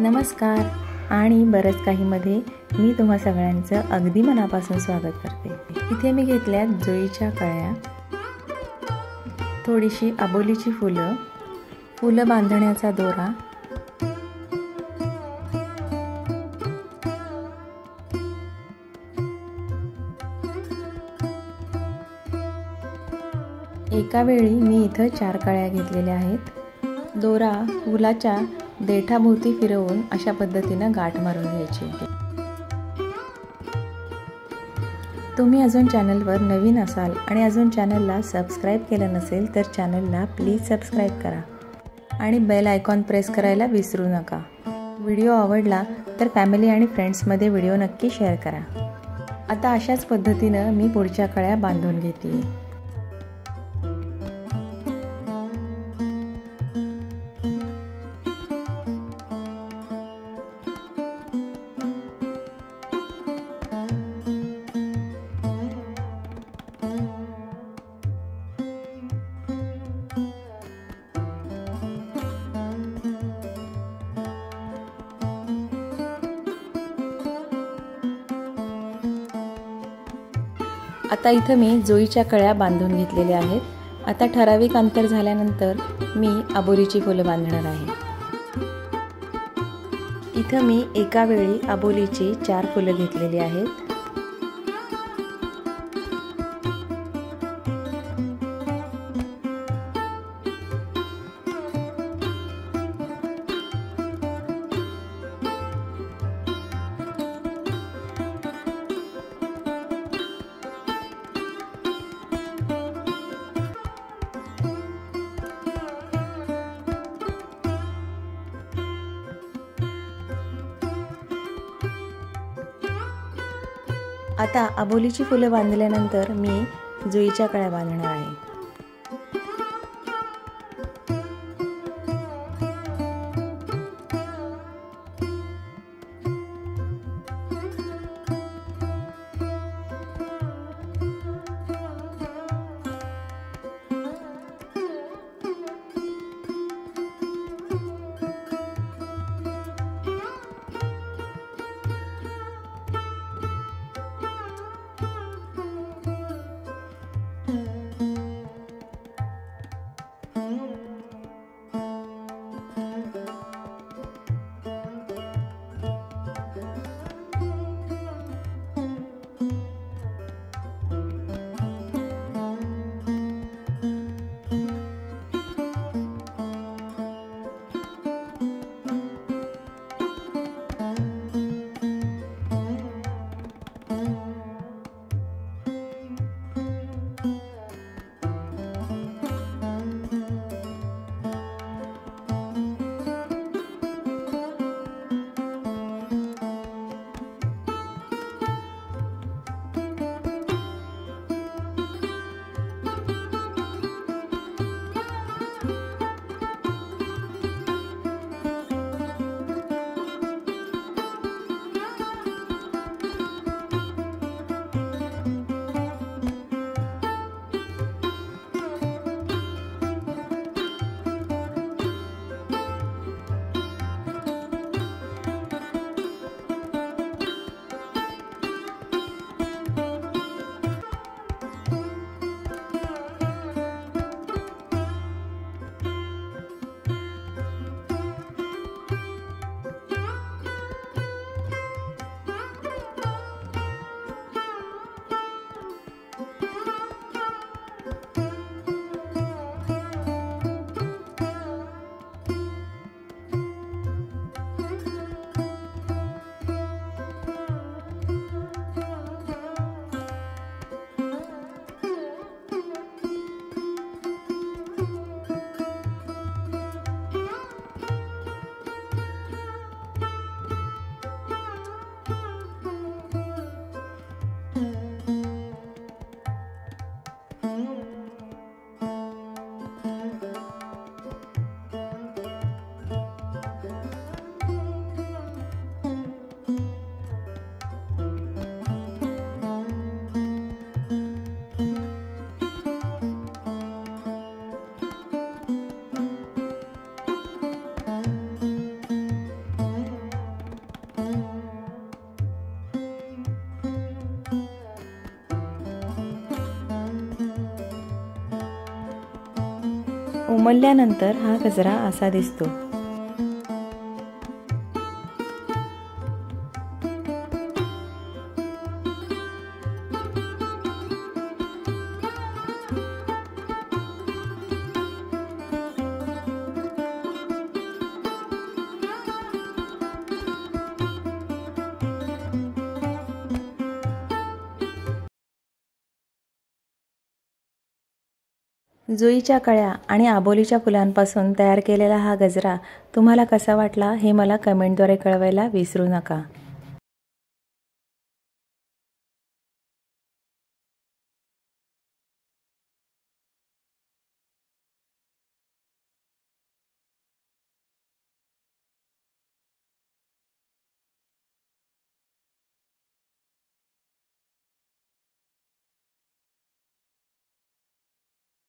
नमस्कार आणि बरंच काहीमध्ये मी तुम्हा सगळ्यांचं अगदी मनापासून स्वागत करते। इथे मी घेतल्यात जुईच्या कळ्या, थोडीशी अबोलीची फुलं बांधण्याचा दोरा, एका वेळी मी इथं 4 कळ्या घेतलेल्या आहेत। दोरा फुलाच्या देठाभोवती फिरवून अशा पद्धतीनं गाठ मारून घ्यायची। तुम्ही अजून चॅनलवर नवीन असाल आणि अजून चॅनलला सबस्क्राईब केलं नसेल तर चॅनलला प्लीज सबस्क्राईब करा आणि बेल आयकॉन प्रेस करायला विसरू नका। व्हिडिओ आवडला तर फॅमिली आणि फ्रेंड्समध्ये व्हिडिओ नक्की शेअर करा। आता अशाच पद्धतीनं मी पुढच्या कळ्या बांधून घेते। आता इथं मी जुईच्या कळ्या बांधून घेतलेल्या आहेत। आता ठराविक अंतर झाल्यानंतर मी अबोलीची फुलं बांधणार आहे। इथं मी एका वेळी अबोलीची 4 फुलं घेतलेली आहेत। आता अबोलीची फुलं बांधल्यानंतर मी जुईच्या कळ्या बांधणार आहे। उमलल्यानंतर हा गजरा असा दिसतो। जुईच्या कळ्या आणि आबोलीच्या फुलांपासून तयार केलेला हा गजरा तुम्हाला कसा वाटला हे मला कमेंटद्वारे कळवायला विसरू नका।